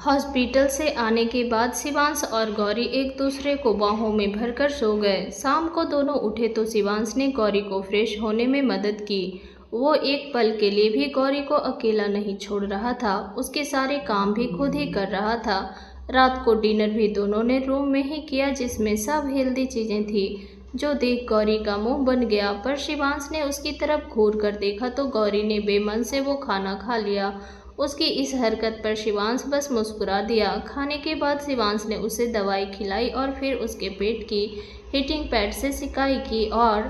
Hospital से आने के बाद शिवांश और गौरी एक दूसरे को बाहों में भरकर सो गए। शाम को दोनों उठे तो शिवांश ने गौरी को फ्रेश होने में मदद की। वो एक पल के लिए भी गौरी को अकेला नहीं छोड़ रहा था, उसके सारे काम भी खुद ही कर रहा था। रात को डिनर भी दोनों ने रूम में ही किया, जिसमें सब हेल्दी चीज़ें थी, जो देख गौरी का मुंह बन गया। पर शिवांश ने उसकी तरफ घूर कर देखा तो गौरी ने बेमन से वो खाना खा लिया। उसकी इस हरकत पर शिवांश बस मुस्कुरा दिया। खाने के बाद शिवांश ने उसे दवाई खिलाई और फिर उसके पेट की हीटिंग पैड से सिकाई की और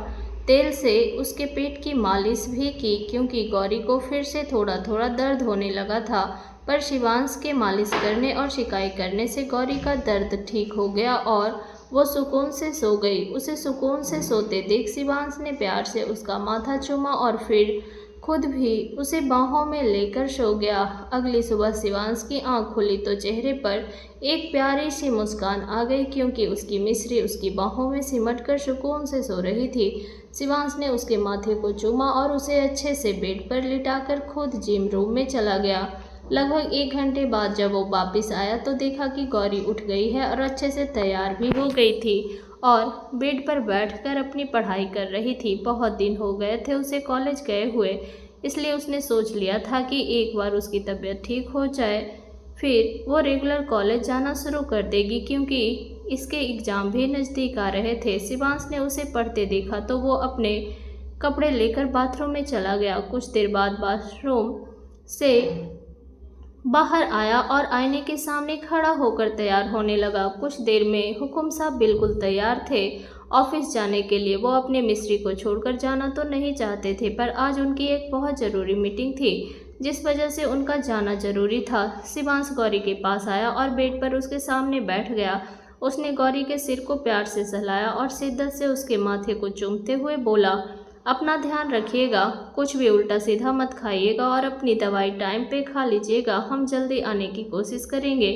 तेल से उसके पेट की मालिश भी की, क्योंकि गौरी को फिर से थोड़ा थोड़ा दर्द होने लगा था। पर शिवांश के मालिश करने और सिकाई करने से गौरी का दर्द ठीक हो गया और वो सुकून से सो गई। उसे सुकून से सोते देख शिवांश ने प्यार से उसका माथा चूमा और फिर खुद भी उसे बाहों में लेकर सो गया। अगली सुबह शिवांश की आंख खुली तो चेहरे पर एक प्यारी सी मुस्कान आ गई, क्योंकि उसकी मिस्री उसकी बाहों में सिमटकर सुकून से सो रही थी। शिवांश ने उसके माथे को चूमा और उसे अच्छे से बेड पर लिटाकर खुद जिम रूम में चला गया। लगभग 1 घंटे बाद जब वो वापस आया तो देखा कि गौरी उठ गई है और अच्छे से तैयार भी हो गई थी और बेड पर बैठकर अपनी पढ़ाई कर रही थी। बहुत दिन हो गए थे उसे कॉलेज गए हुए, इसलिए उसने सोच लिया था कि एक बार उसकी तबीयत ठीक हो जाए फिर वो रेगुलर कॉलेज जाना शुरू कर देगी, क्योंकि इसके एग्ज़ाम भी नज़दीक आ रहे थे। शिवांश ने उसे पढ़ते देखा तो वो अपने कपड़े लेकर बाथरूम में चला गया। कुछ देर बाद बाथरूम से बाहर आया और आईने के सामने खड़ा होकर तैयार होने लगा। कुछ देर में हुकुम साहब बिल्कुल तैयार थे ऑफिस जाने के लिए। वो अपने मिस्त्री को छोड़कर जाना तो नहीं चाहते थे, पर आज उनकी एक बहुत ज़रूरी मीटिंग थी, जिस वजह से उनका जाना ज़रूरी था। शिवांश गौरी के पास आया और बेड पर उसके सामने बैठ गया। उसने गौरी के सिर को प्यार से सहलाया और शिद्दत से उसके माथे को चूमते हुए बोला, अपना ध्यान रखिएगा, कुछ भी उल्टा सीधा मत खाइएगा और अपनी दवाई टाइम पे खा लीजिएगा। हम जल्दी आने की कोशिश करेंगे।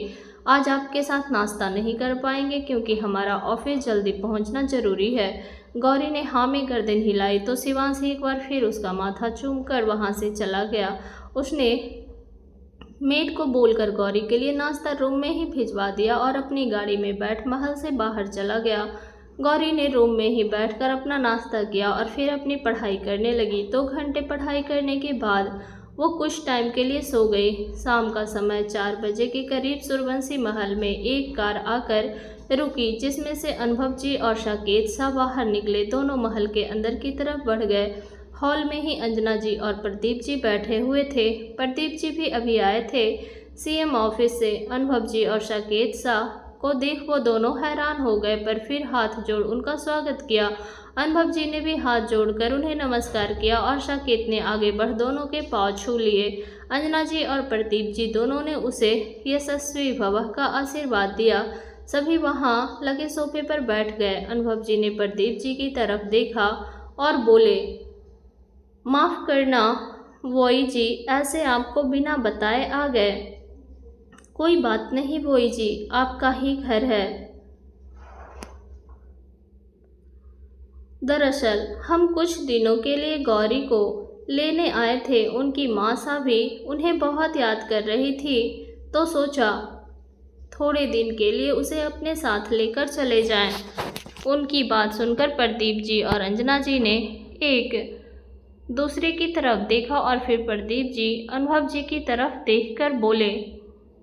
आज आपके साथ नाश्ता नहीं कर पाएंगे क्योंकि हमारा ऑफिस जल्दी पहुंचना ज़रूरी है। गौरी ने हाँ में गर्दन हिलाई तो शिवांश एक बार फिर उसका माथा चूमकर वहाँ से चला गया। उसने मेड को बोलकर गौरी के लिए नाश्ता रूम में ही भिजवा दिया और अपनी गाड़ी में बैठ महल से बाहर चला गया। गौरी ने रूम में ही बैठकर अपना नाश्ता किया और फिर अपनी पढ़ाई करने लगी। 2 घंटे पढ़ाई करने के बाद वो कुछ टाइम के लिए सो गई। शाम का समय 4 बजे के करीब सूर्यवंशी महल में एक कार आकर रुकी, जिसमें से अनुभव जी और साकेत शाह बाहर निकले। दोनों महल के अंदर की तरफ बढ़ गए। हॉल में ही अंजना जी और प्रदीप जी बैठे हुए थे। प्रदीप जी भी अभी आए थे सीएम ऑफिस से। अनुभव जी और साकेत शाह को देख वो दोनों हैरान हो गए, पर फिर हाथ जोड़ उनका स्वागत किया। अनुभव जी ने भी हाथ जोड़कर उन्हें नमस्कार किया और साकेत ने आगे बढ़ दोनों के पांव छू लिए। अंजना जी और प्रदीप जी दोनों ने उसे यशस्वी भव का आशीर्वाद दिया। सभी वहां लगे सोफे पर बैठ गए। अनुभव जी ने प्रदीप जी की तरफ देखा और बोले, माफ़ करना वोई जी, ऐसे आपको बिना बताए आ गए। कोई बात नहीं वोई जी, आपका ही घर है। दरअसल हम कुछ दिनों के लिए गौरी को लेने आए थे। उनकी माँ सा भी उन्हें बहुत याद कर रही थी, तो सोचा थोड़े दिन के लिए उसे अपने साथ लेकर चले जाएं। उनकी बात सुनकर प्रदीप जी और अंजना जी ने एक दूसरे की तरफ देखा और फिर प्रदीप जी अनुभव जी की तरफ देखकर बोले,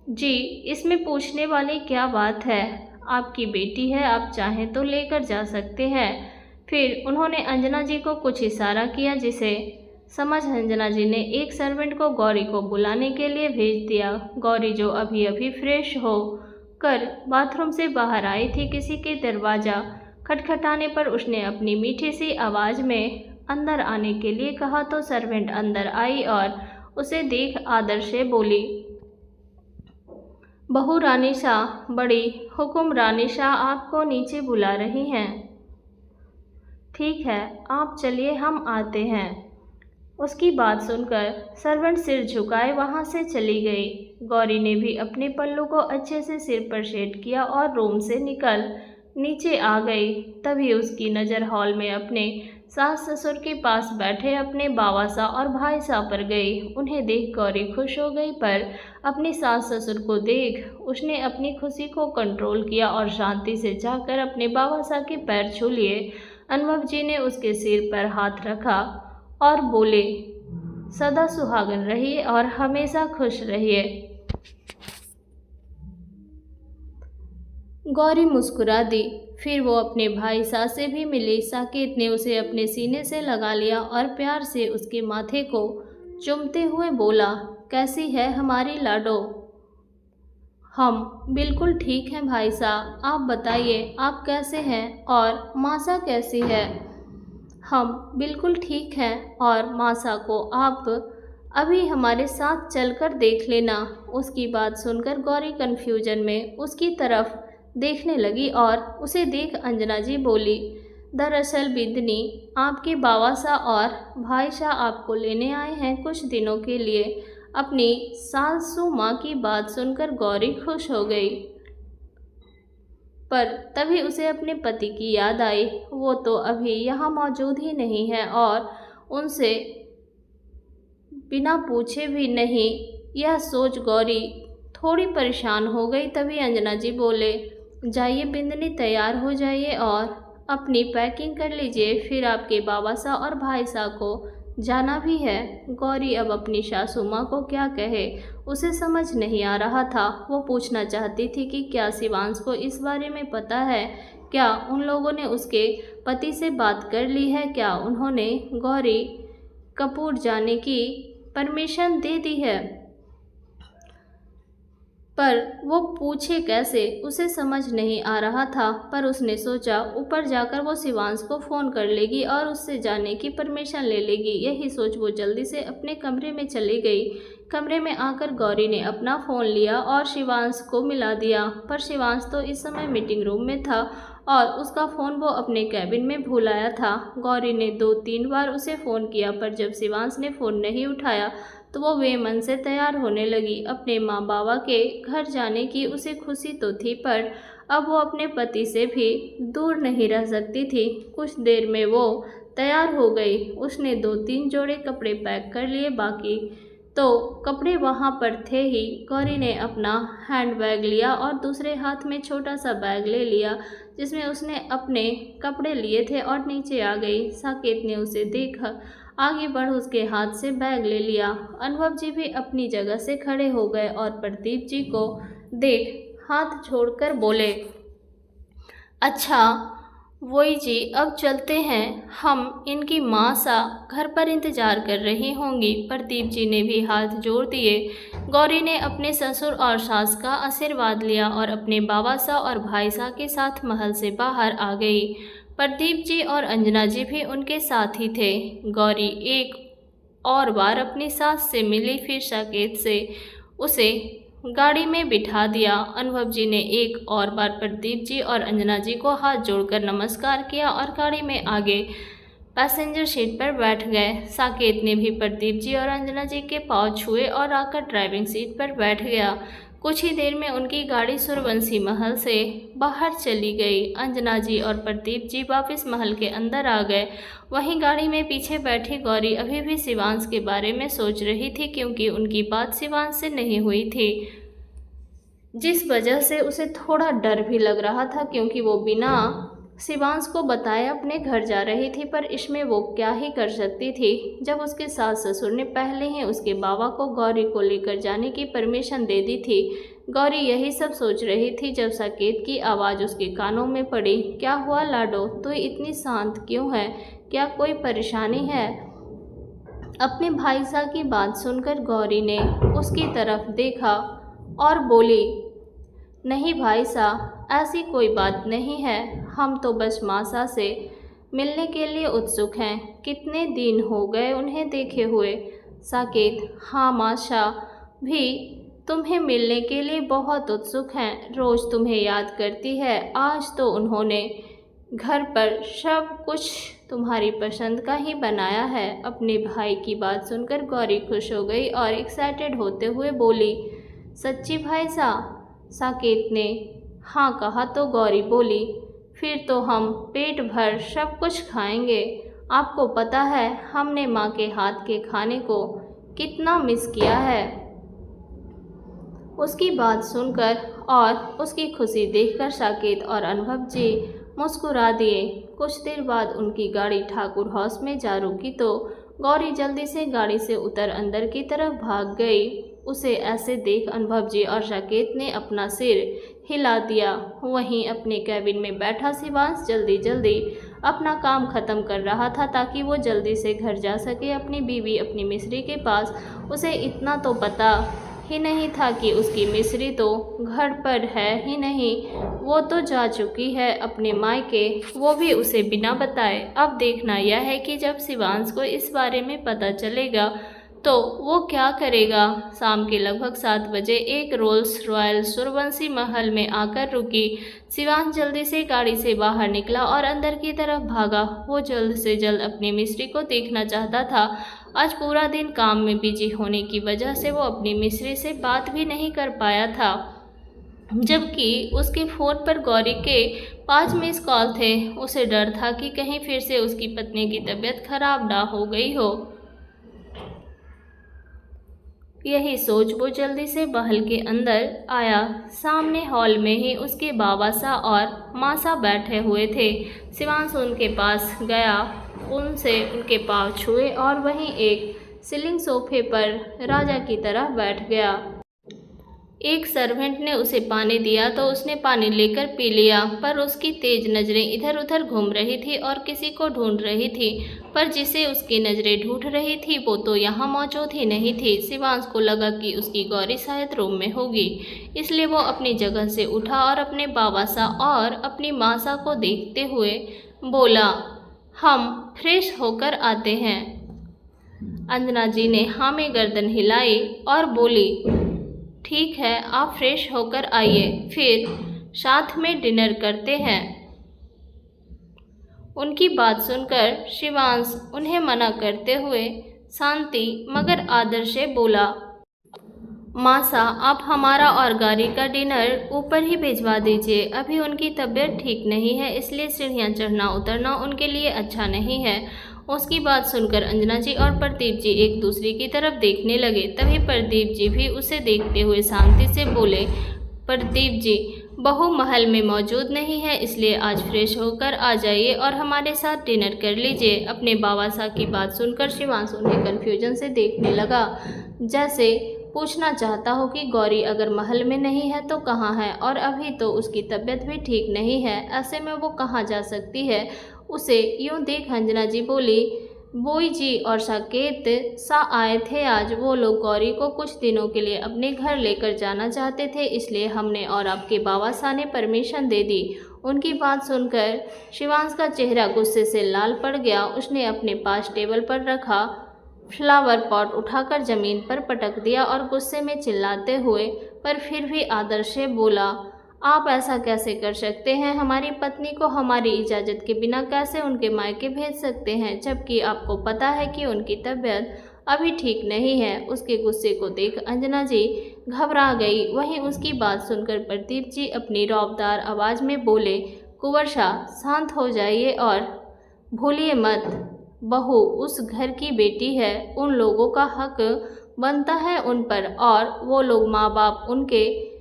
जी इसमें पूछने वाली क्या बात है, आपकी बेटी है, आप चाहें तो लेकर जा सकते हैं। फिर उन्होंने अंजना जी को कुछ इशारा किया, जिसे समझ अंजना जी ने एक सर्वेंट को गौरी को बुलाने के लिए भेज दिया। गौरी जो अभी अभी फ्रेश हो कर बाथरूम से बाहर आई थी, किसी के दरवाज़ा खटखटाने पर उसने अपनी मीठी सी आवाज़ में अंदर आने के लिए कहा तो सर्वेंट अंदर आई और उसे देख आदर से बोली, बहू रानी शाह, बड़ी हुकुम रानी शाह आपको नीचे बुला रही हैं। ठीक है, आप चलिए, हम आते हैं। उसकी बात सुनकर सर्वेंट सिर झुकाए वहाँ से चली गई। गौरी ने भी अपने पल्लू को अच्छे से सिर पर सेट किया और रूम से निकल नीचे आ गई। तभी उसकी नज़र हॉल में अपने सास ससुर के पास बैठे अपने बावासा और भाईसा पर गई। उन्हें देख गौरी खुश हो गई, पर अपनी सास ससुर को देख उसने अपनी खुशी को कंट्रोल किया और शांति से जाकर अपने बावासा के पैर छू लिए। अनुभव जी ने उसके सिर पर हाथ रखा और बोले, सदा सुहागन रहिए और हमेशा खुश रहिए। गौरी मुस्कुरा दी। फिर वो अपने भाई सा से भी मिली। साकेत ने उसे अपने सीने से लगा लिया और प्यार से उसके माथे को चूमते हुए बोला, कैसी है हमारी लाडो? हम बिल्कुल ठीक हैं भाई साहब, आप बताइए आप कैसे हैं और मासा कैसी है? हम बिल्कुल ठीक हैं और मासा को आप अभी हमारे साथ चलकर देख लेना। उसकी बात सुनकर गौरी कन्फ्यूजन में उसकी तरफ देखने लगी और उसे देख अंजना जी बोली, दरअसल बिंदनी, आपके बावासा और भाईसा आपको लेने आए हैं कुछ दिनों के लिए। अपनी सासू माँ की बात सुनकर गौरी खुश हो गई, पर तभी उसे अपने पति की याद आई। वो तो अभी यहाँ मौजूद ही नहीं है और उनसे बिना पूछे भी नहीं। यह सोच गौरी थोड़ी परेशान हो गई। तभी अंजना जी बोले, जाइए बिंदनी, तैयार हो जाइए और अपनी पैकिंग कर लीजिए, फिर आपके बाबासा और भाईसा को जाना भी है। गौरी अब अपनी सासू माँ को क्या कहे, उसे समझ नहीं आ रहा था। वो पूछना चाहती थी कि क्या शिवांश को इस बारे में पता है, क्या उन लोगों ने उसके पति से बात कर ली है, क्या उन्होंने गौरी कपूर जाने की परमिशन दे दी है, पर वो पूछे कैसे, उसे समझ नहीं आ रहा था। पर उसने सोचा ऊपर जाकर वो शिवांश को फ़ोन कर लेगी और उससे जाने की परमिशन ले लेगी। यही सोच वो जल्दी से अपने कमरे में चली गई। कमरे में आकर गौरी ने अपना फ़ोन लिया और शिवांश को मिला दिया, पर शिवांश तो इस समय मीटिंग रूम में था और उसका फ़ोन वो अपने कैबिन में भूल आया था। गौरी ने 2-3 बार उसे फ़ोन किया, पर जब शिवांश ने फ़ोन नहीं उठाया तो वो बेमन से तैयार होने लगी। अपने माँ बाबा के घर जाने की उसे खुशी तो थी, पर अब वो अपने पति से भी दूर नहीं रह सकती थी। कुछ देर में वो तैयार हो गई। उसने 2-3 जोड़े कपड़े पैक कर लिए, बाकी तो कपड़े वहाँ पर थे ही। गौरी ने अपना हैंड बैग लिया और दूसरे हाथ में छोटा सा बैग ले लिया जिसमें उसने अपने कपड़े लिए थे और नीचे आ गई। साकेत ने उसे देखा, आगे बढ़ उसके हाथ से बैग ले लिया। अनुभव जी भी अपनी जगह से खड़े हो गए और प्रदीप जी को देख हाथ छोड़कर बोले, अच्छा वही जी, अब चलते हैं, हम इनकी माँ सा घर पर इंतज़ार कर रही होंगी। प्रदीप जी ने भी हाथ जोड़ दिए। गौरी ने अपने ससुर और सास का आशीर्वाद लिया और अपने बाबा सा और भाई सा के साथ महल से बाहर आ गई। प्रदीप जी और अंजना जी भी उनके साथ ही थे। गौरी एक और बार अपनी सास से मिली, फिर साकेत से उसे गाड़ी में बिठा दिया। अनुभव जी ने एक और बार प्रदीप जी और अंजना जी को हाथ जोड़कर नमस्कार किया और गाड़ी में आगे पैसेंजर सीट पर बैठ गए। साकेत ने भी प्रदीप जी और अंजना जी के पाँव छुए और आकर ड्राइविंग सीट पर बैठ गया। कुछ ही देर में उनकी गाड़ी सूर्यवंशी महल से बाहर चली गई। अंजना जी और प्रदीप जी वापस महल के अंदर आ गए। वहीं गाड़ी में पीछे बैठी गौरी अभी भी शिवांश के बारे में सोच रही थी, क्योंकि उनकी बात शिवांश से नहीं हुई थी, जिस वजह से उसे थोड़ा डर भी लग रहा था, क्योंकि वो बिना शिवांश को बताए अपने घर जा रही थी। पर इसमें वो क्या ही कर सकती थी, जब उसके सास ससुर ने पहले ही उसके बाबा को गौरी को लेकर जाने की परमिशन दे दी थी। गौरी यही सब सोच रही थी जब साकेत की आवाज़ उसके कानों में पड़ी, क्या हुआ लाडो, तू इतनी शांत क्यों है, क्या कोई परेशानी है? अपने भाई साहब की बात सुनकर गौरी ने उसकी तरफ देखा और बोली, नहीं भाई साहब, ऐसी कोई बात नहीं है, हम तो बस मासा से मिलने के लिए उत्सुक हैं, कितने दिन हो गए उन्हें देखे हुए। साकेत, हाँ माशा भी तुम्हें मिलने के लिए बहुत उत्सुक हैं, रोज़ तुम्हें याद करती है। आज तो उन्होंने घर पर सब कुछ तुम्हारी पसंद का ही बनाया है। अपने भाई की बात सुनकर गौरी खुश हो गई और एक्साइटेड होते हुए बोली, सच्ची भाई साहब? साकेत ने हाँ कहा तो गौरी बोली, फिर तो हम पेट भर सब कुछ खाएंगे। आपको पता है हमने माँ के हाथ के खाने को कितना मिस किया है। उसकी बात सुनकर और उसकी खुशी देखकर साकेत और अनुभव जी मुस्कुरा दिए। कुछ देर बाद उनकी गाड़ी ठाकुर हाउस में जा रुकी तो गौरी जल्दी से गाड़ी से उतर अंदर की तरफ भाग गई। उसे ऐसे देख अनुभव जी और साकेत ने अपना सिर हिला दिया। वहीं अपने कैबिन में बैठा शिवांश जल्दी जल्दी अपना काम ख़त्म कर रहा था ताकि वो जल्दी से घर जा सके अपनी बीवी अपनी मिस्री के पास। उसे इतना तो पता ही नहीं था कि उसकी मिस्री तो घर पर है ही नहीं, वो तो जा चुकी है अपने मायके, वो भी उसे बिना बताए। अब देखना यह है कि जब शिवांश को इस बारे में पता चलेगा तो वो क्या करेगा। शाम के लगभग 7 बजे एक रोल्स रॉयल सूर्यवंशी महल में आकर रुकी। शिवांश जल्दी से गाड़ी से बाहर निकला और अंदर की तरफ भागा। वो जल्द से जल्द अपनी मिस्री को देखना चाहता था। आज पूरा दिन काम में बिजी होने की वजह से वो अपनी मिस्री से बात भी नहीं कर पाया था, जबकि उसके फ़ोन पर गौरी के 5 मिस कॉल थे। उसे डर था कि कहीं फिर से उसकी पत्नी की तबीयत खराब ना हो गई हो। यही सोच वो जल्दी से महल के अंदर आया। सामने हॉल में ही उसके बाबा सा और मासा बैठे हुए थे। शिवांश उनके पास गया, उनसे उनके पाँव छुए और वहीं एक सीलिंग सोफे पर राजा की तरह बैठ गया। एक सर्वेंट ने उसे पानी दिया तो उसने पानी लेकर पी लिया, पर उसकी तेज नज़रें इधर उधर घूम रही थी और किसी को ढूंढ रही थी, पर जिसे उसकी नज़रें ढूंढ रही थी वो तो यहाँ मौजूद ही नहीं थी। शिवांश को लगा कि उसकी गौरी शायद रूम में होगी, इसलिए वो अपनी जगह से उठा और अपने बाबा सा और अपनी मासा को देखते हुए बोला, हम फ्रेश होकर आते हैं। अंजना जी ने हाँ में गर्दन हिलाई और बोली, ठीक है, आप फ्रेश होकर आइए, फिर साथ में डिनर करते हैं। उनकी बात सुनकर शिवांश उन्हें मना करते हुए शांति मगर आदर से बोला, मासा आप हमारा और गाड़ी का डिनर ऊपर ही भिजवा दीजिए। अभी उनकी तबीयत ठीक नहीं है, इसलिए सीढ़ियाँ चढ़ना उतरना उनके लिए अच्छा नहीं है। उसकी बात सुनकर अंजना जी और प्रदीप जी एक दूसरे की तरफ देखने लगे। तभी प्रदीप जी भी उसे देखते हुए शांति से बोले, प्रदीप जी, बहू महल में मौजूद नहीं है, इसलिए आज फ्रेश होकर आ जाइए और हमारे साथ डिनर कर लीजिए। अपने बाबा साहब की बात सुनकर शिवांश उन्हें कन्फ्यूजन से देखने लगा, जैसे पूछना चाहता हो कि गौरी अगर महल में नहीं है तो कहाँ है, और अभी तो उसकी तबीयत भी ठीक नहीं है, ऐसे में वो कहाँ जा सकती है। उसे यूं देख अंजना जी बोली, बोई जी और साकेत सा आए थे आज। वो लोग गौरी को कुछ दिनों के लिए अपने घर लेकर जाना चाहते थे, इसलिए हमने और आपके बाबा साहब ने परमिशन दे दी। उनकी बात सुनकर शिवांश का चेहरा गुस्से से लाल पड़ गया। उसने अपने पास टेबल पर रखा फ्लावर पॉट उठाकर ज़मीन पर पटक दिया और गुस्से में चिल्लाते हुए पर फिर भी आदर से बोला, आप ऐसा कैसे कर सकते हैं? हमारी पत्नी को हमारी इजाज़त के बिना कैसे उनके मायके भेज सकते हैं, जबकि आपको पता है कि उनकी तबीयत अभी ठीक नहीं है। उसके गुस्से को देख अंजना जी घबरा गई। वहीं उसकी बात सुनकर प्रदीप जी अपनी रौबदार आवाज़ में बोले, कुंवर शाह शांत हो जाइए और भूलिए मत, बहू उस घर की बेटी है, उन लोगों का हक बनता है उन पर, और वो लोग माँ बाप उनके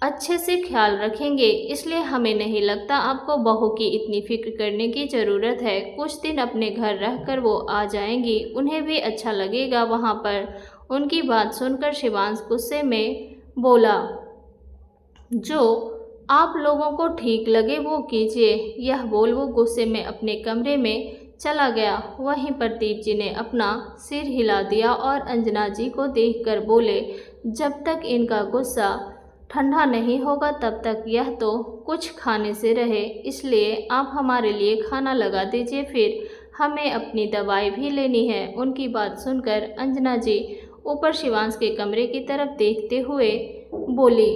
अच्छे से ख्याल रखेंगे, इसलिए हमें नहीं लगता आपको बहू की इतनी फिक्र करने की ज़रूरत है। कुछ दिन अपने घर रहकर वो आ जाएंगी, उन्हें भी अच्छा लगेगा वहाँ पर। उनकी बात सुनकर शिवांश गुस्से में बोला, जो आप लोगों को ठीक लगे वो कीजिए। यह बोल वो गुस्से में अपने कमरे में चला गया। वहीं प्रदीप जी ने अपना सिर हिला दिया और अंजना जी को देखकर बोले, जब तक इनका गुस्सा ठंडा नहीं होगा तब तक यह तो कुछ खाने से रहे, इसलिए आप हमारे लिए खाना लगा दीजिए, फिर हमें अपनी दवाई भी लेनी है। उनकी बात सुनकर अंजना जी ऊपर शिवांश के कमरे की तरफ देखते हुए बोली,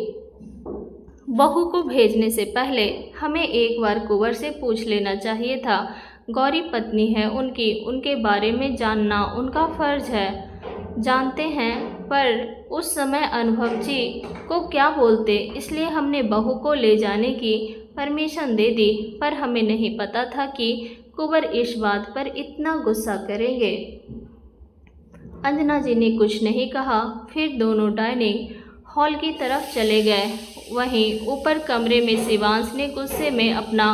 बहू को भेजने से पहले हमें एक बार कुंवर से पूछ लेना चाहिए था। गौरी पत्नी है उनकी, उनके बारे में जानना उनका फ़र्ज है। जानते हैं पर उस समय अनुभव जी को क्या बोलते, इसलिए हमने बहू को ले जाने की परमिशन दे दी, पर हमें नहीं पता था कि कुंवर इस बात पर इतना गुस्सा करेंगे। अंजना जी ने कुछ नहीं कहा। फिर दोनों डाइनिंग हॉल की तरफ चले गए। वहीं ऊपर कमरे में शिवांश ने गुस्से में अपना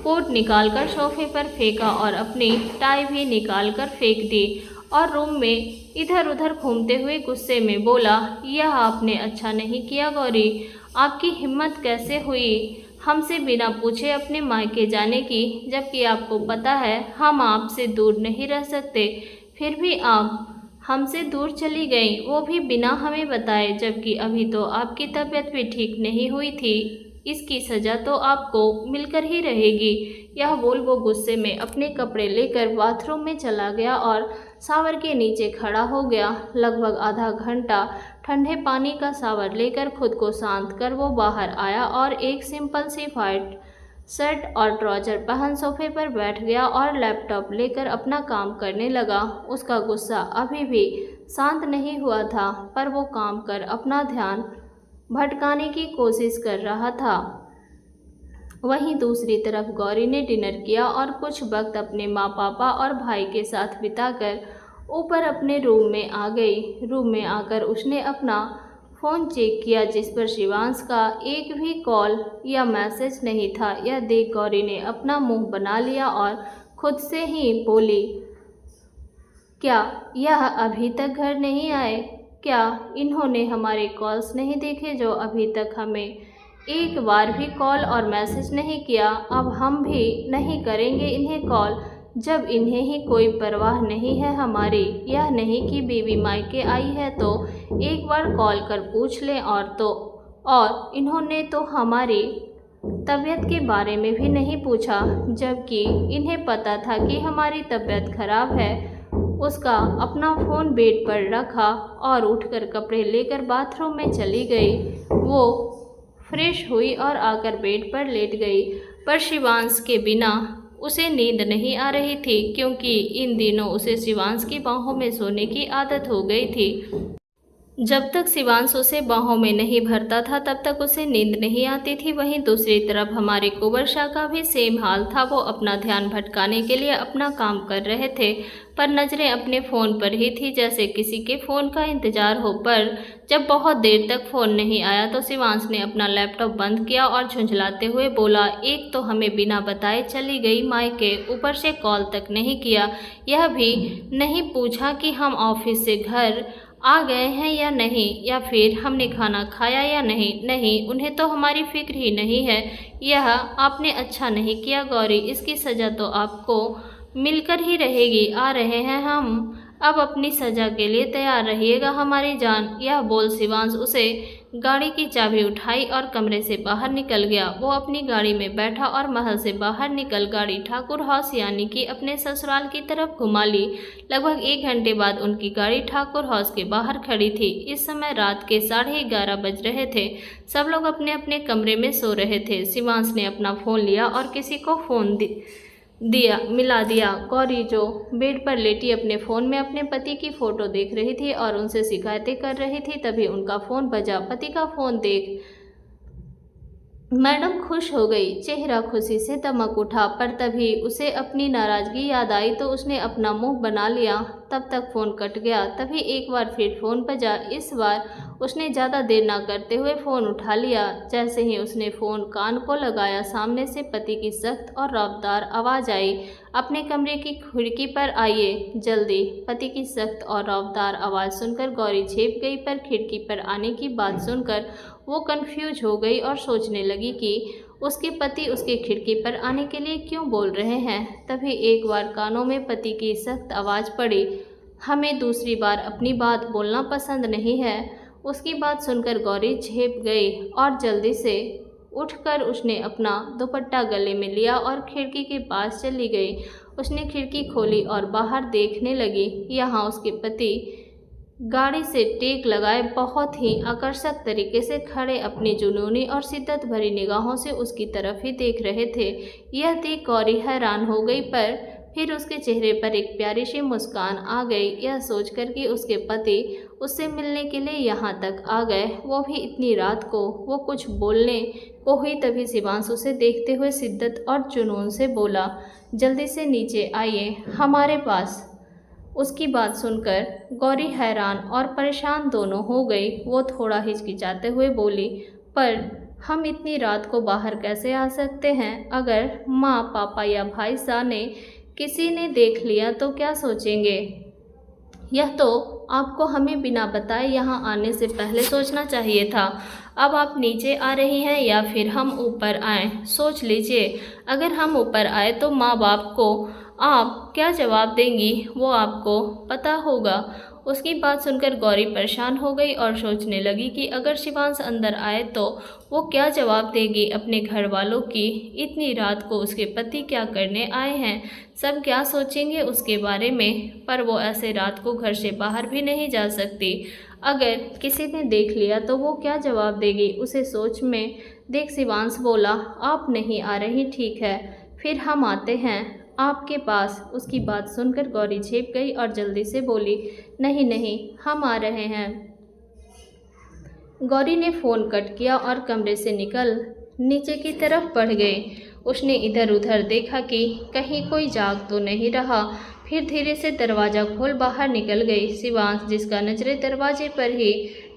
कोट निकालकर सोफे पर फेंका और अपनी टाई भी निकालकर फेंक दी और रूम में इधर उधर घूमते हुए गुस्से में बोला, यह आपने अच्छा नहीं किया गौरी, आपकी हिम्मत कैसे हुई हमसे बिना पूछे अपने मायके जाने की, जबकि आपको पता है हम आपसे दूर नहीं रह सकते, फिर भी आप हमसे दूर चली गई, वो भी बिना हमें बताए, जबकि अभी तो आपकी तबीयत भी ठीक नहीं हुई थी। इसकी सज़ा तो आपको मिलकर ही रहेगी। यह बोल वो गुस्से में अपने कपड़े लेकर बाथरूम में चला गया और शावर के नीचे खड़ा हो गया। लगभग आधा घंटा ठंडे पानी का शावर लेकर खुद को शांत कर वो बाहर आया और एक सिंपल सी वाइट शर्ट और ट्राउजर पहन सोफे पर बैठ गया और लैपटॉप लेकर अपना काम करने लगा। उसका गुस्सा अभी भी शांत नहीं हुआ था, पर वो काम कर अपना ध्यान भटकाने की कोशिश कर रहा था। वहीं दूसरी तरफ गौरी ने डिनर किया और कुछ वक्त अपने माँ पापा और भाई के साथ बिताकर ऊपर अपने रूम में आ गई। रूम में आकर उसने अपना फ़ोन चेक किया, जिस पर शिवांश का एक भी कॉल या मैसेज नहीं था। यह देख गौरी ने अपना मुंह बना लिया और खुद से ही बोली, क्या यह अभी तक घर नहीं आए? क्या इन्होंने हमारे कॉल्स नहीं देखे जो अभी तक हमें एक बार भी कॉल और मैसेज नहीं किया? अब हम भी नहीं करेंगे इन्हें कॉल, जब इन्हें ही कोई परवाह नहीं है हमारी। यह नहीं कि बीवी मायके आई है तो एक बार कॉल कर पूछ लें, और इन्होंने तो हमारी तबीयत के बारे में भी नहीं पूछा, जबकि इन्हें पता था कि हमारी तबीयत खराब है। उसका अपना फ़ोन बेड पर रखा और उठकर कपड़े लेकर बाथरूम में चली गई। वो फ्रेश हुई और आकर बेड पर लेट गई, पर शिवांश के बिना उसे नींद नहीं आ रही थी, क्योंकि इन दिनों उसे शिवांश की बाहों में सोने की आदत हो गई थी। जब तक शिवांश उसे बाहों में नहीं भरता था तब तक उसे नींद नहीं आती थी। वहीं दूसरी तरफ हमारे कुंवर शाह का भी सेम हाल था। वो अपना ध्यान भटकाने के लिए अपना काम कर रहे थे, पर नज़रें अपने फ़ोन पर ही थी, जैसे किसी के फ़ोन का इंतज़ार हो। पर जब बहुत देर तक फ़ोन नहीं आया तो शिवांश ने अपना लैपटॉप बंद किया और झुंझलाते हुए बोला, एक तो हमें बिना बताए चली गई मायके, ऊपर से कॉल तक नहीं किया, यह भी नहीं पूछा कि हम ऑफिस से घर आ गए हैं या नहीं, या फिर हमने खाना खाया या नहीं, उन्हें तो हमारी फिक्र ही नहीं है। यह आपने अच्छा नहीं किया गौरी, इसकी सज़ा तो आपको मिलकर ही रहेगी। आ रहे हैं हम, अब अपनी सज़ा के लिए तैयार रहिएगा हमारी जान। यह बोल शिवांश उसे गाड़ी की चाबी उठाई और कमरे से बाहर निकल गया। वो अपनी गाड़ी में बैठा और महल से बाहर निकल गाड़ी ठाकुर हाउस यानी कि अपने ससुराल की तरफ घुमा ली। लगभग 1 घंटे बाद उनकी गाड़ी ठाकुर हाउस के बाहर खड़ी थी। इस समय रात के 11:30 बज रहे थे। सब लोग अपने अपने कमरे में सो रहे थे। शिवांश ने अपना फ़ोन लिया और किसी को फ़ोन मिला दिया। गौरी जो बेड पर लेटी अपने फ़ोन में अपने पति की फ़ोटो देख रही थी और उनसे शिकायतें कर रही थी, तभी उनका फ़ोन बजा। पति का फ़ोन देख मैडम खुश हो गई, चेहरा खुशी से दमक उठा, पर तभी उसे अपनी नाराज़गी याद आई तो उसने अपना मुंह बना लिया। तब तक फ़ोन कट गया। तभी एक बार फिर फ़ोन बजा। इस बार उसने ज़्यादा देर ना करते हुए फ़ोन उठा लिया। जैसे ही उसने फ़ोन कान को लगाया, सामने से पति की सख्त और रफ्तार आवाज़ आई, अपने कमरे की खिड़की पर आइए जल्दी। पति की सख्त और रफ्तार आवाज़ सुनकर गौरी झेप गई, पर खिड़की पर आने की बात सुनकर वो कंफ्यूज हो गई और सोचने लगी कि उसके पति उसके खिड़की पर आने के लिए क्यों बोल रहे हैं। तभी एक बार कानों में पति की सख्त आवाज़ पड़ी, हमें दूसरी बार अपनी बात बोलना पसंद नहीं है। उसकी बात सुनकर गौरी झेप गई और जल्दी से उठकर उसने अपना दुपट्टा गले में लिया और खिड़की के पास चली गई। उसने खिड़की खोली और बाहर देखने लगी। यहाँ उसके पति गाड़ी से टेक लगाए बहुत ही आकर्षक तरीके से खड़े अपनी जुनूनी और शिद्दत भरी निगाहों से उसकी तरफ ही देख रहे थे। यह देख गौरी हैरान हो गई, पर फिर उसके चेहरे पर एक प्यारी सी मुस्कान आ गई। यह सोचकर कि उसके पति उससे मिलने के लिए यहाँ तक आ गए, वो भी इतनी रात को। वो कुछ बोलने को हुई तभी शिवांश उसे देखते हुए शिद्दत और जुनून से बोला, जल्दी से नीचे आइए हमारे पास। उसकी बात सुनकर गौरी हैरान और परेशान दोनों हो गई। वो थोड़ा हिचकिचाते हुए बोली, पर हम इतनी रात को बाहर कैसे आ सकते हैं? अगर माँ, पापा या भाई साहब किसी ने देख लिया तो क्या सोचेंगे? यह तो आपको हमें बिना बताए यहाँ आने से पहले सोचना चाहिए था। अब आप नीचे आ रही हैं या फिर हम ऊपर आएं? सोच लीजिए, अगर हम ऊपर आए तो माँ बाप को आप क्या जवाब देंगी, वो आपको पता होगा। उसकी बात सुनकर गौरी परेशान हो गई और सोचने लगी कि अगर शिवांश अंदर आए तो वो क्या जवाब देगी अपने घर वालों की। इतनी रात को उसके पति क्या करने आए हैं, सब क्या सोचेंगे उसके बारे में। पर वो ऐसे रात को घर से बाहर भी नहीं जा सकती। अगर किसी ने देख लिया तो वो क्या जवाब देगी, उसे सोच में देख शिवांश बोला, आप नहीं आ रही, ठीक है, फिर हम आते हैं आपके पास। उसकी बात सुनकर गौरी झेप गई और जल्दी से बोली, नहीं नहीं, हम आ रहे हैं। गौरी ने फ़ोन कट किया और कमरे से निकल नीचे की तरफ बढ़ गई। उसने इधर उधर देखा कि कहीं कोई जाग तो नहीं रहा, फिर धीरे से दरवाज़ा खोल बाहर निकल गई। शिवांश, जिसका नजरें दरवाजे पर ही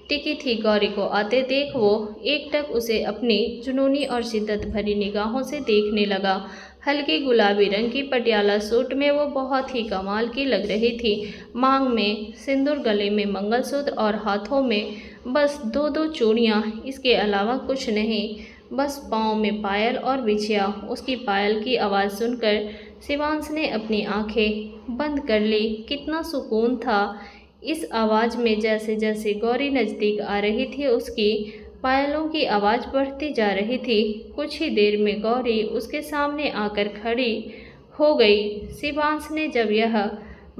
टिकी थी, गौरी को आते देख वो एकटक उसे अपनी जुनूनी और शिद्दत भरी निगाहों से देखने लगा। हल्के गुलाबी रंग की पटियाला सूट में वो बहुत ही कमाल की लग रही थी। मांग में सिंदूर, गले में मंगलसूत्र और हाथों में बस दो दो चूड़ियाँ, इसके अलावा कुछ नहीं। बस पाँव में पायल और बिछिया। उसकी पायल की आवाज़ सुनकर शिवांश ने अपनी आंखें बंद कर ली। कितना सुकून था इस आवाज़ में। जैसे जैसे गौरी नज़दीक आ रही थी उसकी पायलों की आवाज़ बढ़ती जा रही थी। कुछ ही देर में गौरी उसके सामने आकर खड़ी हो गई। शिवांश ने जब यह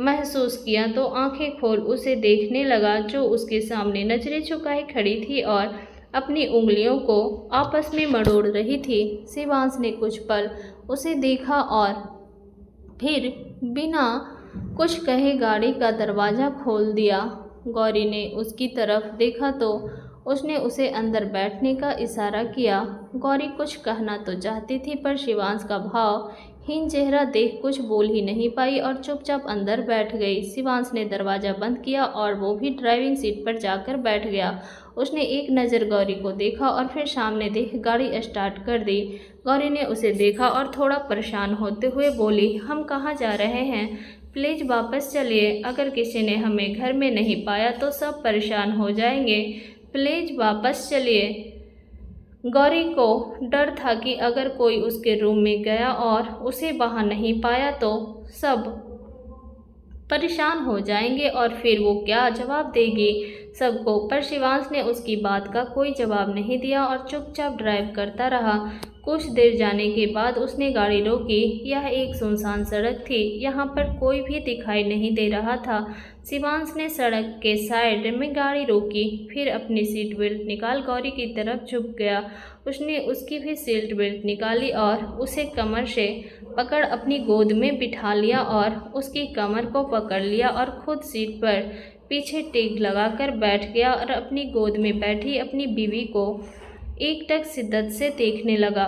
महसूस किया तो आंखें खोल उसे देखने लगा, जो उसके सामने नजरें झुकाए खड़ी थी और अपनी उंगलियों को आपस में मरोड़ रही थी। शिवांश ने कुछ पल उसे देखा और फिर बिना कुछ कहे गाड़ी का दरवाज़ा खोल दिया। गौरी ने उसकी तरफ देखा तो उसने उसे अंदर बैठने का इशारा किया। गौरी कुछ कहना तो चाहती थी, पर शिवांश का भावहीन चेहरा देख कुछ बोल ही नहीं पाई और चुपचाप अंदर बैठ गई। शिवांश ने दरवाज़ा बंद किया और वो भी ड्राइविंग सीट पर जाकर बैठ गया। उसने एक नज़र गौरी को देखा और फिर सामने देख गाड़ी स्टार्ट कर दी। गौरी ने उसे देखा और थोड़ा परेशान होते हुए बोली, हम कहाँ जा रहे हैं? प्लीज़ वापस चलिए। अगर किसी ने हमें घर में नहीं पाया तो सब परेशान हो जाएंगे। प्लीज़ वापस चलिए। गौरी को डर था कि अगर कोई उसके रूम में गया और उसे वहाँ नहीं पाया तो सब परेशान हो जाएंगे और फिर वो क्या जवाब देगी सबको। पर शिवांश ने उसकी बात का कोई जवाब नहीं दिया और चुपचाप ड्राइव करता रहा। कुछ देर जाने के बाद उसने गाड़ी रोकी। यह एक सुनसान सड़क थी, यहाँ पर कोई भी दिखाई नहीं दे रहा था। शिवांश ने सड़क के साइड में गाड़ी रोकी, फिर अपनी सीट बेल्ट निकाल गौरी की तरफ झुक गया। उसने उसकी भी सीट बेल्ट निकाली और उसे कमर से पकड़ अपनी गोद में बिठा लिया और उसकी कमर को पकड़ लिया और खुद सीट पर पीछे टेक लगाकर बैठ गया और अपनी गोद में बैठी अपनी बीवी को एकटक शिद्दत से देखने लगा।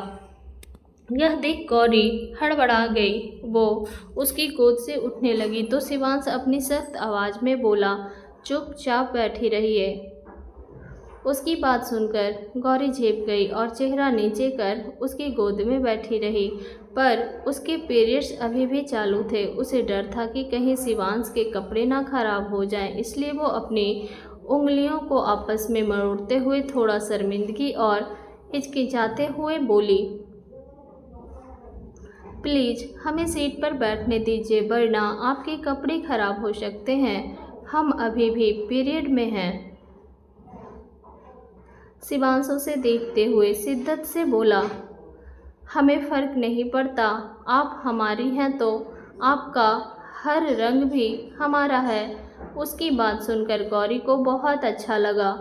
यह देख गौरी हड़बड़ा गई। वो उसकी गोद से उठने लगी तो शिवांश अपनी सख्त आवाज़ में बोला, चुपचाप बैठी रहिए। उसकी बात सुनकर गौरी झेप गई और चेहरा नीचे कर उसकी गोद में बैठी रही। पर उसके पीरियड्स अभी भी चालू थे। उसे डर था कि कहीं शिवांश के कपड़े ना खराब हो जाएं, इसलिए वो अपनी उंगलियों को आपस में मरोड़ते हुए थोड़ा शर्मिंदगी और हिचकिचाते हुए बोली, प्लीज़ हमें सीट पर बैठने दीजिए, वरना आपके कपड़े खराब हो सकते हैं। हम अभी भी पीरियड में हैं। शिवांश उसे देखते हुए शिद्दत से बोला, हमें फ़र्क नहीं पड़ता, आप हमारी हैं तो आपका हर रंग भी हमारा है। उसकी बात सुनकर गौरी को बहुत अच्छा लगा।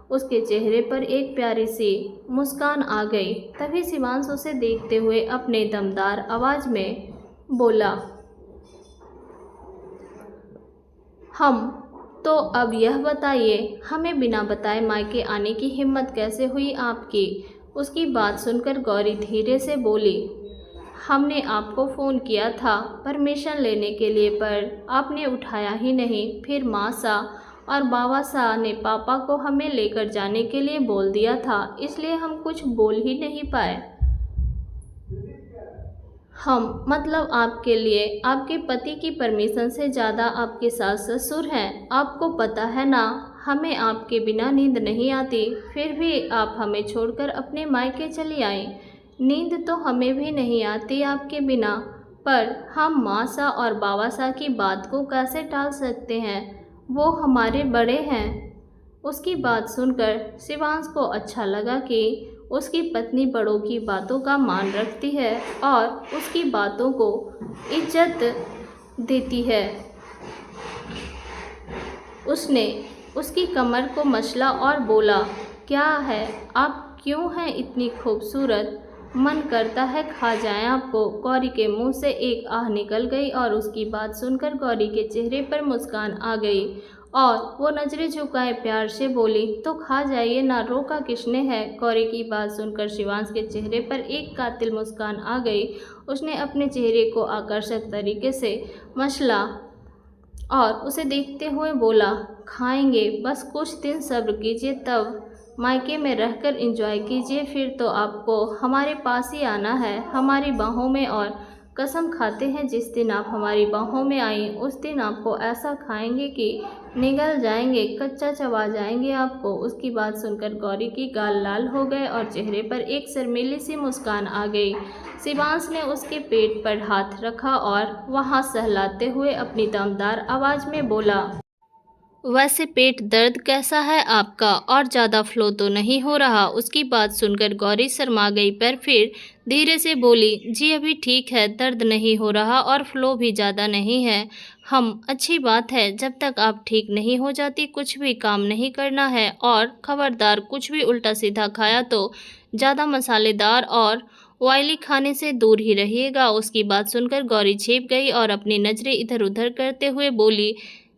उसके चेहरे पर एक प्यारी सी मुस्कान आ गई। तभी शिवांश उसे देखते हुए अपने दमदार आवाज़ में बोला, हम तो अब यह बताइए, हमें बिना बताए मायके आने की हिम्मत कैसे हुई आपकी? उसकी बात सुनकर गौरी धीरे से बोली, हमने आपको फ़ोन किया था परमिशन लेने के लिए, पर आपने उठाया ही नहीं। फिर माँ सा और बाबा सा ने पापा को हमें लेकर जाने के लिए बोल दिया था, इसलिए हम कुछ बोल ही नहीं पाए। हम मतलब आपके लिए आपके पति की परमिशन से ज़्यादा आपके सास ससुर हैं। आपको पता है ना, हमें आपके बिना नींद नहीं आती, फिर भी आप हमें छोड़कर अपने मायके चली आईं। नींद तो हमें भी नहीं आती आपके बिना, पर हम माँ सा और बाबा सा की बात को कैसे टाल सकते हैं? वो हमारे बड़े हैं। उसकी बात सुनकर शिवांश को अच्छा लगा कि उसकी पत्नी बड़ों की बातों का मान रखती है और उसकी बातों को इज्जत देती है। उसने उसकी कमर को मसला और बोला, क्या है, आप क्यों हैं इतनी खूबसूरत? मन करता है खा जाएं आपको। गौरी के मुंह से एक आह निकल गई और उसकी बात सुनकर गौरी के चेहरे पर मुस्कान आ गई और वो नजरें झुकाए प्यार से बोली, तो खा जाइए ना, रोका किसने है? गौरी की बात सुनकर शिवांश के चेहरे पर एक कातिल मुस्कान आ गई। उसने अपने चेहरे को आकर्षक तरीके से मसला और उसे देखते हुए बोला, खाएंगे, बस कुछ दिन सब्र कीजिए, तब मायके में रहकर एंजॉय कीजिए, फिर तो आपको हमारे पास ही आना है, हमारी बाहों में। और कसम खाते हैं जिस दिन आप हमारी बाहों में आई उस दिन आपको ऐसा खाएंगे कि निगल जाएंगे, कच्चा चबा जाएंगे आपको। उसकी बात सुनकर गौरी की गाल लाल हो गए और चेहरे पर एक शर्मीली सी मुस्कान आ गई। शिवांश ने उसके पेट पर हाथ रखा और वहां सहलाते हुए अपनी दमदार आवाज़ में बोला, वैसे पेट दर्द कैसा है आपका? और ज़्यादा फ्लो तो नहीं हो रहा? उसकी बात सुनकर गौरी शर्मा गई, पर फिर धीरे से बोली, जी अभी ठीक है, दर्द नहीं हो रहा और फ्लो भी ज़्यादा नहीं है। अच्छी बात है, जब तक आप ठीक नहीं हो जाती कुछ भी काम नहीं करना है, और खबरदार कुछ भी उल्टा सीधा खाया तो ज़्यादा मसालेदार और ऑयली खाने से दूर ही रहिएगा। उसकी बात सुनकर गौरी छिप गई और अपनी नज़रें इधर उधर करते हुए बोली,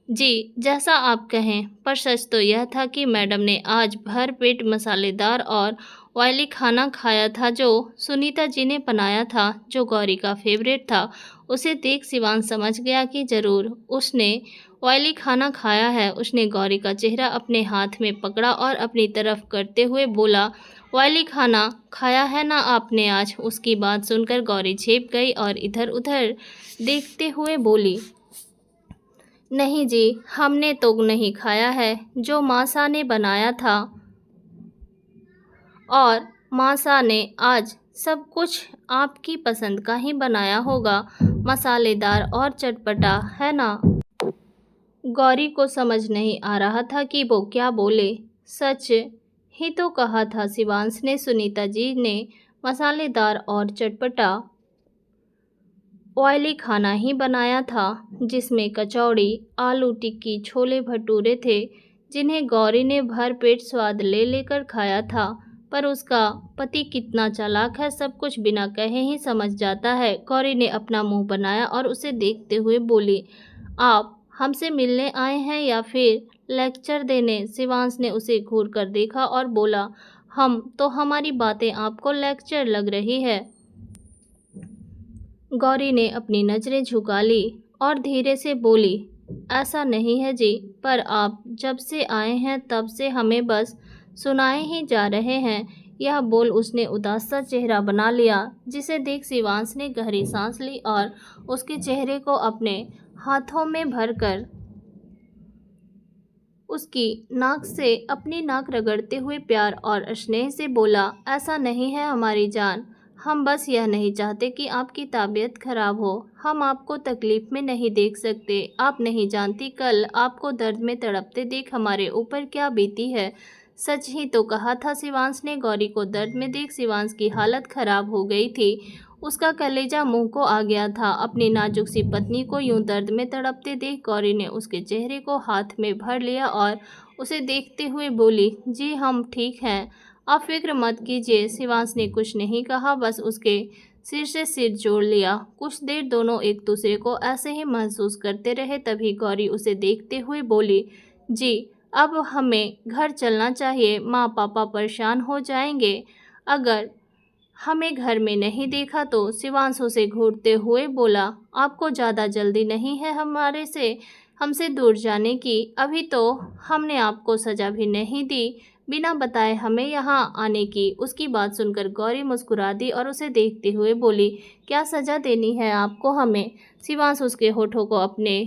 जी जैसा आप कहें, पर सच तो यह था कि मैडम ने आज भर पेट मसालेदार और ऑयली खाना खाया था जो सुनीता जी ने बनाया था, जो गौरी का फेवरेट था। उसे देख शिवांश समझ गया कि ज़रूर उसने ऑयली खाना खाया है। उसने गौरी का चेहरा अपने हाथ में पकड़ा और अपनी तरफ करते हुए बोला, ऑयली खाना खाया है ना आपने आज? उसकी बात सुनकर गौरी छिप गई और इधर उधर देखते हुए बोली, नहीं जी, हमने तो नहीं खाया है, जो मासा ने बनाया था, और मासा ने आज सब कुछ आपकी पसंद का ही बनाया होगा, मसालेदार और चटपटा, है ना? गौरी को समझ नहीं आ रहा था कि वो क्या बोले। सच ही तो कहा था शिवांश ने, सुनीता जी ने मसालेदार और चटपटा ऑयली खाना ही बनाया था, जिसमें कचौड़ी, आलू टिक्की, छोले भटूरे थे, जिन्हें गौरी ने भर पेट स्वाद ले लेकर खाया था। पर उसका पति कितना चालाक है, सब कुछ बिना कहे ही समझ जाता है। गौरी ने अपना मुंह बनाया और उसे देखते हुए बोली, आप हमसे मिलने आए हैं या फिर लेक्चर देने? शिवांश ने उसे घूर कर देखा और बोला, हमारी बातें आपको लेक्चर लग रही है। गौरी ने अपनी नज़रें झुका ली और धीरे से बोली, ऐसा नहीं है जी, पर आप जब से आए हैं तब से हमें बस सुनाए ही जा रहे हैं। यह बोल उसने उदास सा चेहरा बना लिया, जिसे देख शिवांश ने गहरी सांस ली और उसके चेहरे को अपने हाथों में भरकर उसकी नाक से अपनी नाक रगड़ते हुए प्यार और स्नेह से बोला, ऐसा नहीं है हमारी जान, हम बस यह नहीं चाहते कि आपकी तबीयत खराब हो। हम आपको तकलीफ में नहीं देख सकते। आप नहीं जानती कल आपको दर्द में तड़पते देख हमारे ऊपर क्या बीती है। सच ही तो कहा था शिवांश ने। गौरी को दर्द में देख शिवांश की हालत खराब हो गई थी। उसका कलेजा मुंह को आ गया था। अपनी नाजुक सी पत्नी को यूं दर्द में तड़पते देख गौरी ने उसके चेहरे को हाथ में भर लिया और उसे देखते हुए बोली, जी हम ठीक हैं, आप फिक्र मत कीजिए। शिवांश ने कुछ नहीं कहा, बस उसके सिर से सिर जोड़ लिया। कुछ देर दोनों एक दूसरे को ऐसे ही महसूस करते रहे। तभी गौरी उसे देखते हुए बोली, जी, अब हमें घर चलना चाहिए, माँ पापा परेशान हो जाएंगे अगर हमें घर में नहीं देखा तो। शिवांश उसे घूरते हुए बोला, आपको ज़्यादा जल्दी नहीं है हमसे दूर जाने की? अभी तो हमने आपको सज़ा भी नहीं दी, बिना बताए हमें यहाँ आने की। उसकी बात सुनकर गौरी मुस्कुरा दी और उसे देखते हुए बोली, क्या सज़ा देनी है आपको हमें? शिवांश उसके होठों को अपने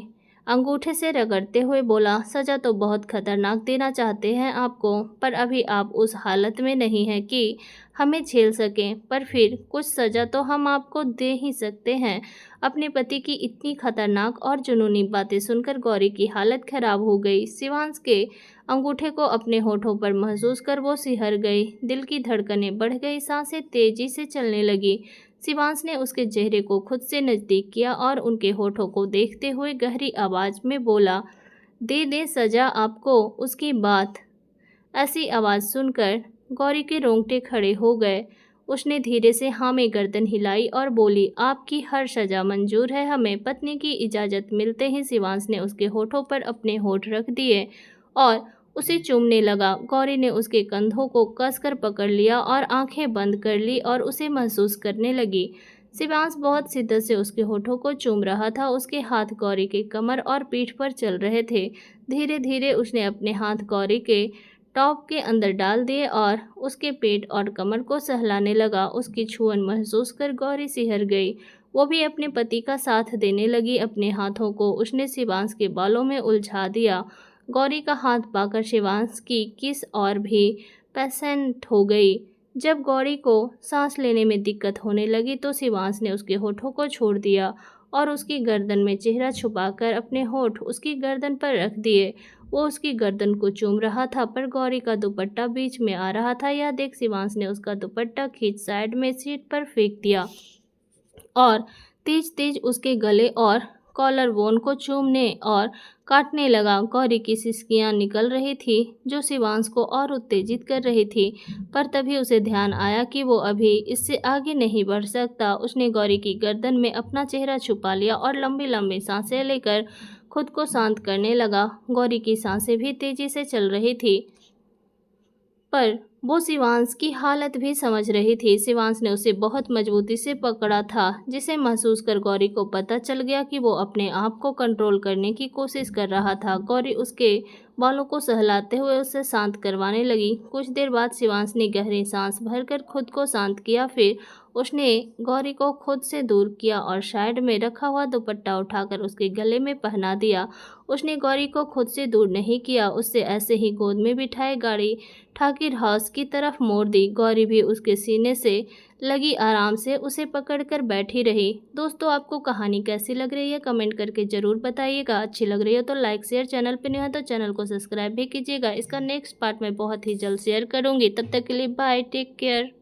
अंगूठे से रगड़ते हुए बोला, सज़ा तो बहुत खतरनाक देना चाहते हैं आपको, पर अभी आप उस हालत में नहीं हैं कि हमें झेल सकें। पर फिर कुछ सज़ा तो हम आपको दे ही सकते हैं। अपने पति की इतनी खतरनाक और जुनूनी बातें सुनकर गौरी की हालत खराब हो गई। शिवांश के अंगूठे को अपने होठों पर महसूस कर वो सिहर गई। दिल की धड़कनें बढ़ गई, सांसें तेजी से चलने लगी। शिवांश ने उसके चेहरे को खुद से नज़दीक किया और उनके होठों को देखते हुए गहरी आवाज़ में बोला, दे दे सज़ा आपको। उसकी बात ऐसी आवाज़ सुनकर गौरी के रोंगटे खड़े हो गए। उसने धीरे से हाँ में गर्दन हिलाई और बोली, आपकी हर सज़ा मंजूर है हमें। पत्नी की इजाज़त मिलते ही शिवांश ने उसके होठों पर अपने होठ रख दिए और उसे चूमने लगा। गौरी ने उसके कंधों को कसकर पकड़ लिया और आंखें बंद कर ली और उसे महसूस करने लगी। शिवांश बहुत शिद्दत से उसके होठों को चूम रहा था। उसके हाथ गौरी के कमर और पीठ पर चल रहे थे। धीरे धीरे उसने अपने हाथ गौरी के टॉप के अंदर डाल दिए और उसके पेट और कमर को सहलाने लगा। उसकी छुअन महसूस कर गौरी सिहर गई। वो भी अपने पति का साथ देने लगी। अपने हाथों को उसने शिवांश के बालों में उलझा दिया। गौरी का हाथ पाकर शिवांश की किस और भी पैसेंट हो गई। जब गौरी को सांस लेने में दिक्कत होने लगी तो शिवांश ने उसके होठों को छोड़ दिया और उसकी गर्दन में चेहरा छुपाकर अपने होठ उसकी गर्दन पर रख दिए। वो उसकी गर्दन को चूम रहा था पर गौरी का दुपट्टा बीच में आ रहा था। यह देख शिवांश ने उसका दुपट्टा खींच साइड में सीट पर फेंक दिया और तेज तेज उसके गले और कॉलर बोन को चूमने और काटने लगा। गौरी की सिसकियां निकल रही थी जो शिवांश को और उत्तेजित कर रही थी, पर तभी उसे ध्यान आया कि वो अभी इससे आगे नहीं बढ़ सकता। उसने गौरी की गर्दन में अपना चेहरा छुपा लिया और लंबी लंबी सांसें लेकर खुद को शांत करने लगा। गौरी की सांसें भी तेजी से चल रही थी, पर वो शिवांश की हालत भी समझ रही थी। शिवांश ने उसे बहुत मजबूती से पकड़ा था, जिसे महसूस कर गौरी को पता चल गया कि वो अपने आप को कंट्रोल करने की कोशिश कर रहा था। गौरी उसके बालों को सहलाते हुए उसे शांत करवाने लगी। कुछ देर बाद शिवांश ने गहरी सांस भरकर खुद को शांत किया। फिर उसने गौरी को खुद से दूर किया और साइड में रखा हुआ दुपट्टा उठाकर उसके गले में पहना दिया। उसने गौरी को खुद से दूर नहीं किया, उससे ऐसे ही गोद में बिठाए गाड़ी ठाकिर हाउस की तरफ मोड़ दी। गौरी भी उसके सीने से लगी आराम से उसे पकड़कर बैठी रही। दोस्तों, आपको कहानी कैसी लग रही है कमेंट करके ज़रूर बताइएगा। अच्छी लग रही हो तो लाइक शेयर, चैनल पर नहीं है तो चैनल को सब्सक्राइब भी कीजिएगा। इसका नेक्स्ट पार्ट मैं बहुत ही जल्द शेयर करूँगी। तब तक के लिए बाय, टेक केयर।